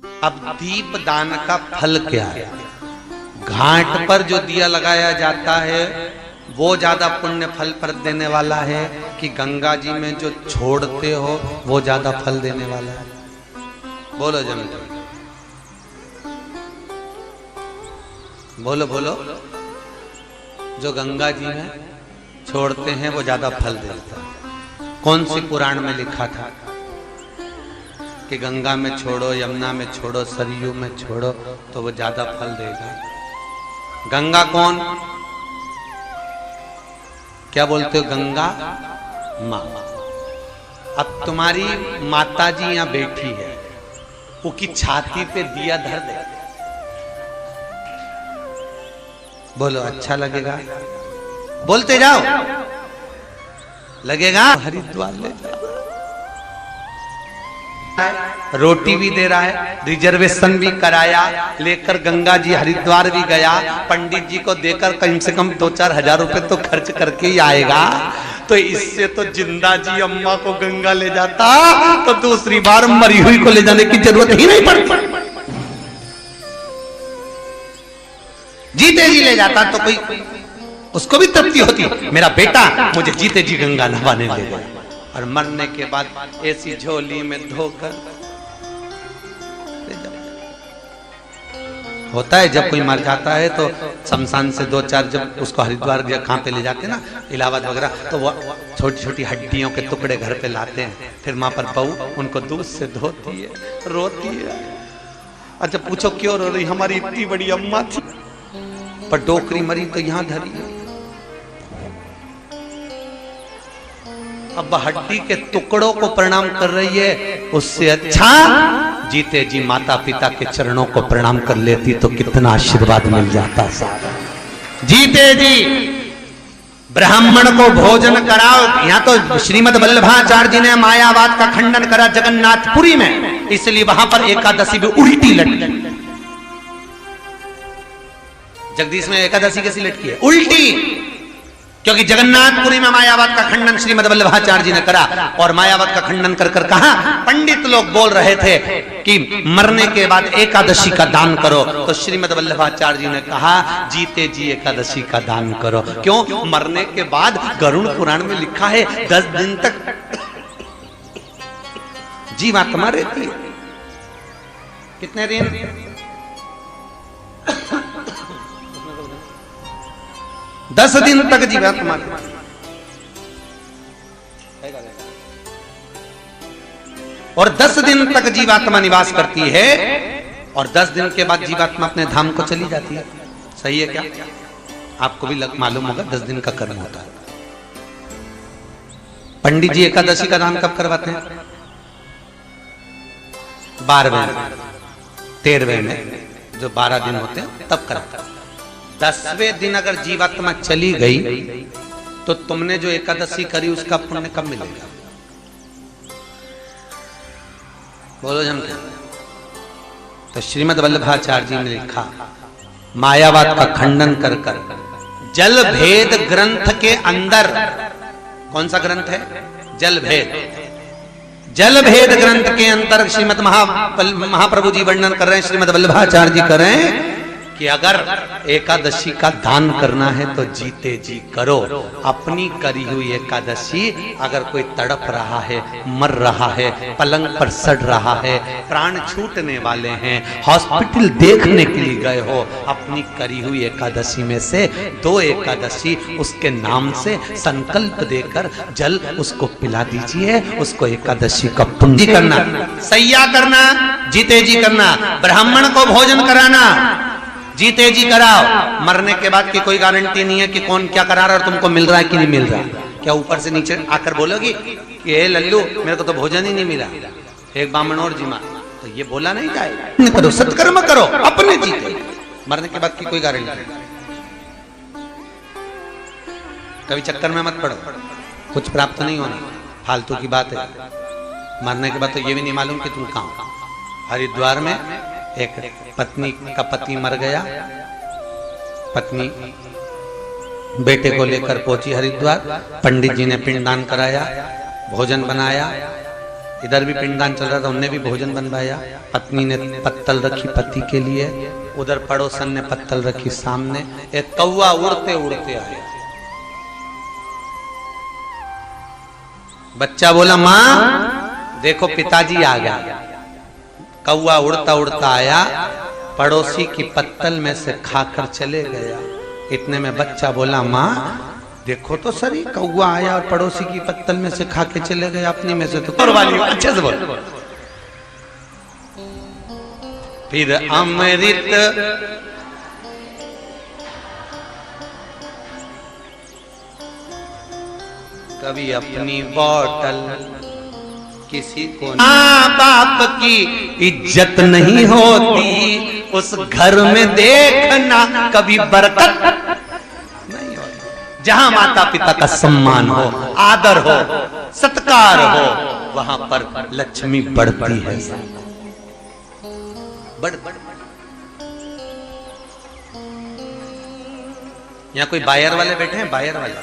अब दीप दान का फल क्या है? घाट पर जो दिया लगाया जाता है वो ज्यादा पुण्य फल पर देने वाला है कि गंगा जी में जो छोड़ते हो वो ज्यादा फल देने वाला है? बोलो जन, बोलो बोलो। जो गंगा जी में छोड़ते हैं वो ज्यादा फल देता है। कौन सी पुराण में लिखा था कि गंगा में छोड़ो, यमुना में छोड़ो, सरयू में छोड़ो तो वो ज्यादा फल देगा? गंगा कौन? क्या बोलते हो? गंगा माँ। अब तुम्हारी माता जी यहाँ बैठी है, वो की छाती पे दिया धर दे, बोलो अच्छा लगेगा? बोलते जाओ, लगेगा? हरिद्वार ले जाओ, रोटी भी दे रहा है, रिजर्वेशन भी कराया, लेकर गंगा जी हरिद्वार भी गया, पंडित जी को देकर कम से कम 2-4 हजार रुपए तो खर्च करके ही आएगा। तो इससे तो जिंदा जी अम्मा को गंगा ले जाता तो दूसरी बार मरी हुई को ले जाने की जरूरत ही नहीं पड़ती। जीते जी ले जाता तो कोई उसको भी तृप्ति होती, मेरा बेटा मुझे जीते जी गंगा नहाने ले गया। और मरने के बाद ऐसी झोली में धोकर ले जाओ। होता है जब कोई मर जाता है तो शमशान से 2-4 जब उसको हरिद्वार कहाँ पे ले जाते हैं ना, इलाहाबाद वगैरह, तो वो छोटी छोटी हड्डियों के टुकड़े घर पे लाते हैं, फिर वहां पर बहू उनको दूध से धोती है, रोती है। अच्छा पूछो क्यों रो रही? हमारी इतनी बड़ी अम्मा थी पर डोकरी मरी तो यहां धरी है। अब हड्डी के टुकड़ों को प्रणाम कर रही है, उससे अच्छा जीते जी माता पिता के चरणों को प्रणाम कर लेती तो कितना आशीर्वाद मिल जाता। जीते जी ब्राह्मण को भोजन कराओ। यहाँ तो श्रीमद वल्लभाचार्य जी ने मायावाद का खंडन करा जगन्नाथपुरी में, इसलिए वहां पर एकादशी भी उल्टी लटकी। जगदीश में एकादशी कैसी लटकी है? उल्टी। क्योंकि जगन्नाथपुरी में मायावाद का खंडन श्रीमद वल्लभाचार्य जी ने करा, और मायावाद का खंडन कर कर कहा, पंडित लोग बोल रहे थे कि मरने के बाद एकादशी का दान करो, तो श्रीमद वल्लभाचार्य जी ने कहा जीते जी एकादशी का दान करो। क्यों? मरने के बाद गरुड़ पुराण में लिखा है 10 दिन तक जीवात्मा रहती है। कितने दिन? 10 दिन तक जीवात्मा, और 10 दिन तक जीवात्मा निवास करती है, और 10 दिन के बाद जीवात्मा अपने धाम को चली जाती है। सही है क्या? आपको भी मालूम होगा 10 दिन का कर्म होता है। पंडित जी एकादशी का दान कब करवाते हैं? 12वें 13वें में, जो 12 दिन होते हैं तब कराते हैं। 10वें दिन अगर जीवात्मा चली गई तो तुमने जो एकादशी करी उसका पुण्य कब मिलेगा? बोलो जन। तो श्रीमद वल्लभाचार्य जी ने लिखा, मायावाद का खंडन कर कर जल भेद ग्रंथ के अंदर, कौन सा ग्रंथ है? जल भेद। जल भेद ग्रंथ के अंदर श्रीमद महाप्रभु जी वर्णन कर रहे हैं, श्रीमद वल्लभाचार्य जी कर रहे हैं कि अगर एकादशी का दान करना है तो जीते जी करो। अपनी करी हुई एकादशी अगर कोई तड़प रहा है, मर रहा है, पलंग पर सड़ रहा है, प्राण छूटने वाले हैं, हॉस्पिटल देखने के लिए गए हो, अपनी करी हुई एकादशी में से 2 एकादशी उसके नाम से संकल्प देकर जल उसको पिला दीजिए। उसको एकादशी का पुण्य करना, सैया करना, जीते जी करना, ब्राह्मण को भोजन कराना, जीते जी कराओ। मरने के बाद की कोई गारंटी नहीं है कि कौन क्या करा रहा है और तुमको मिल रहा है कि नहीं मिल रहा। क्या ऊपर से नीचे आकर बोलोगी कि हे लल्लू मेरे को तो भोजन ही नहीं मिला, एक बामण और जीमा, तो ये बोला नहीं जाएगा। करो सत्कर्म करो, अपने जीते। मरने के बाद की कोई गारंटी नहीं। कभी चक्कर में मत पड़ो, कुछ प्राप्त नहीं होना, फालतू की बात है। मरने के बाद तो ये भी नहीं मालूम कि तुम कहाँ। हरिद्वार में एक पत्नी का पति मर गया, पत्नी बेटे को लेकर पहुंची हरिद्वार, पंडित जी ने पिंडदान कराया, भोजन बनाया, इधर भी पिंडदान चल रहा था, उनने भी भोजन बनवाया। पत्नी ने पत्तल रखी पति के लिए, उधर पड़ोसन ने पत्तल रखी सामने। एक कौवा उड़ते उड़ते आया। बच्चा बोला मां देखो पिताजी आ गया। कौवा उड़ता उड़ता आया, पड़ोसी की पत्तल में से खाकर चले गया। इतने में बच्चा बोला मां देखो तो सही, कौवा आया और पड़ोसी की पत्तल में से खा के चले गए, अपनी में से तो कुर्बानी। अच्छे से बोल। फिर अमृत कभी अपनी बोतल किसी को, माँ बाप की इज्जत नहीं होती, उस घर में देखना कभी बरकत नहीं होती। जहां माता पिता का सम्मान हो, आदर हो, सत्कार हो, वहां पर लक्ष्मी बढ़ती है। यहाँ कोई बायर वाले बैठे हैं? बायर वाले,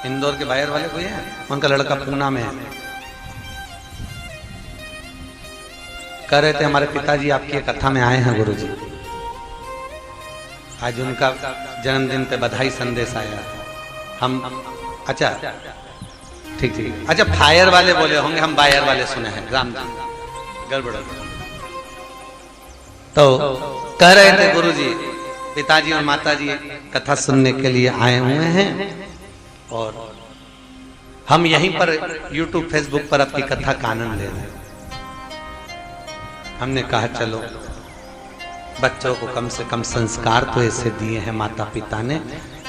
इंदौर के बायर वाले कोई है? उनका लड़का पूना में है। कह रहे थे हमारे पिताजी आपकी कथा में आए हैं गुरुजी, आज उनका जन्मदिन पे बधाई संदेश आया। हम अच्छा ठीक ठीक, अच्छा फायर वाले बोले होंगे, हम बायर वाले सुने हैं। राम जी गड़बड़। तो कह रहे थे गुरुजी पिताजी और माताजी कथा सुनने के लिए आए हुए हैं और हम यहीं पर YouTube फेसबुक पर आपकी कथा का आनंद ले रहे हैं। हमने कहा चलो बच्चों को कम से कम संस्कार तो ऐसे दिए हैं माता पिता ने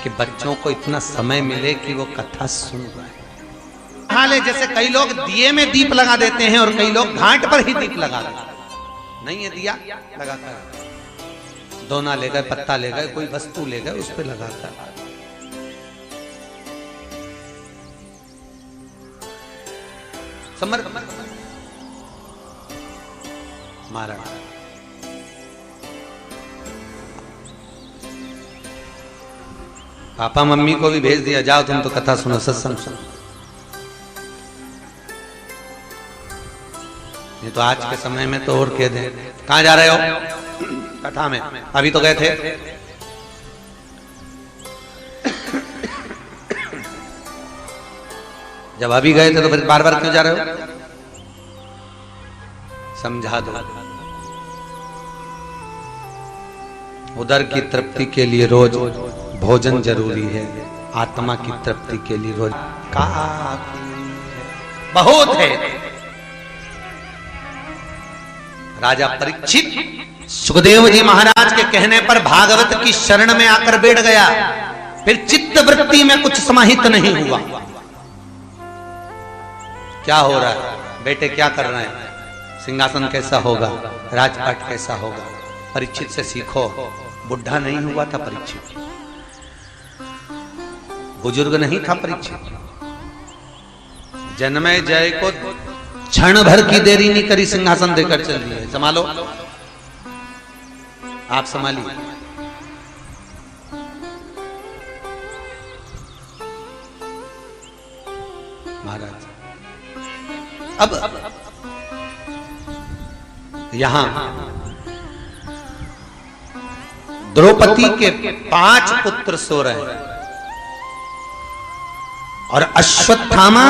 कि बच्चों को इतना समय मिले कि वो कथा सुन रहे हैं। हाल जैसे कई लोग दिए में दीप लगा देते हैं और कई लोग घाट पर ही दीप लगा देते हैं। नहीं है दिया लगाकर, दोना ले गए, पत्ता ले गए, कोई वस्तु ले गए, उस पर लगाकर। समर्पण महाराज पापा मम्मी को भी भेज दिया, जाओ तुम तो कथा सुनो, सत्संग सुनो। ये तो आज के समय में तो और कह दे कहां जा रहे हो? कथा में। अभी तो गए थे। जब अभी गए थे तो फिर बार बार क्यों जा रहे हो? समझा दो। उदर की तृप्ति के लिए रोज भोजन जरूरी है, आत्मा की तृप्ति के लिए रोज काफी बहुत है। राजा परीक्षित सुखदेव जी महाराज के कहने पर भागवत की शरण में आकर बैठ गया, फिर चित्त वृत्ति में कुछ समाहित नहीं हुआ। क्या हो रहा है? बेटे क्या कर रहे हैं? सिंहासन कैसा होगा, राजपाट कैसा होगा? परीक्षित से सीखो। बुढ़ा नहीं हुआ था परीक्षित, बुजुर्ग नहीं था परीक्षित। जन्मे जय को क्षण भर की देरी नहीं करी, सिंहासन देकर चल दिए। संभालो, आप संभालिए। महाराज अब यहां द्रौपदी के 5 पुत्र सो रहे हैं और अश्वत्थामा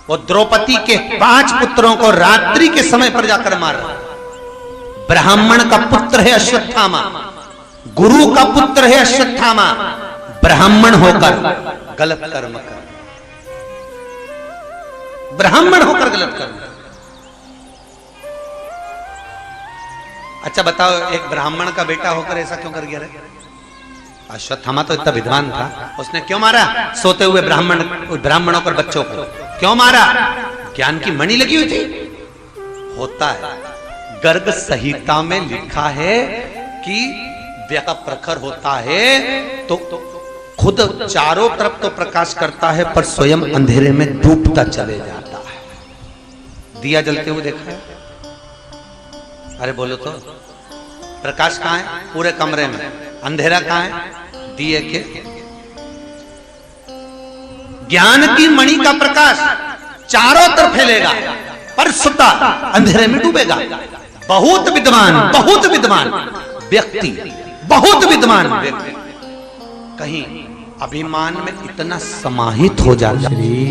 वो द्रौपदी के 5 पुत्रों को रात्रि के समय पर जाकर मार रहा है। ब्राह्मण का पुत्र है अश्वत्थामा, गुरु का पुत्र है अश्वत्थामा, ब्राह्मण होकर गलत कर्म कर, ब्राह्मण होकर गलत कर्म। अच्छा बताओ, एक ब्राह्मण का बेटा होकर ऐसा क्यों कर गया रे? अश्वत्थामा तो इतना विद्वान था, उसने क्यों मारा सोते हुए ब्राह्मणों पर बच्चों को? क्यों मारा? ज्ञान की मणि लगी हुई थी। होता है, गर्ग संहिता में लिखा है कि व्यक्ति प्रखर होता है तो खुद चारों तरफ तो प्रकाश करता है पर स्वयं अंधेरे में डूबता चले जाता है। दिया जलते हुए देखा है? अरे बोलो तो, प्रकाश कहां है? पूरे कमरे में। अंधेरा कहां है? दिए के। ज्ञान की मणि का प्रकाश चारों तरफ फैलेगा पर सदा अंधेरे में डूबेगा। बहुत विद्वान व्यक्ति, बहुत विद्वान व्यक्ति कहीं अभिमान में इतना समाहित हो जाता है।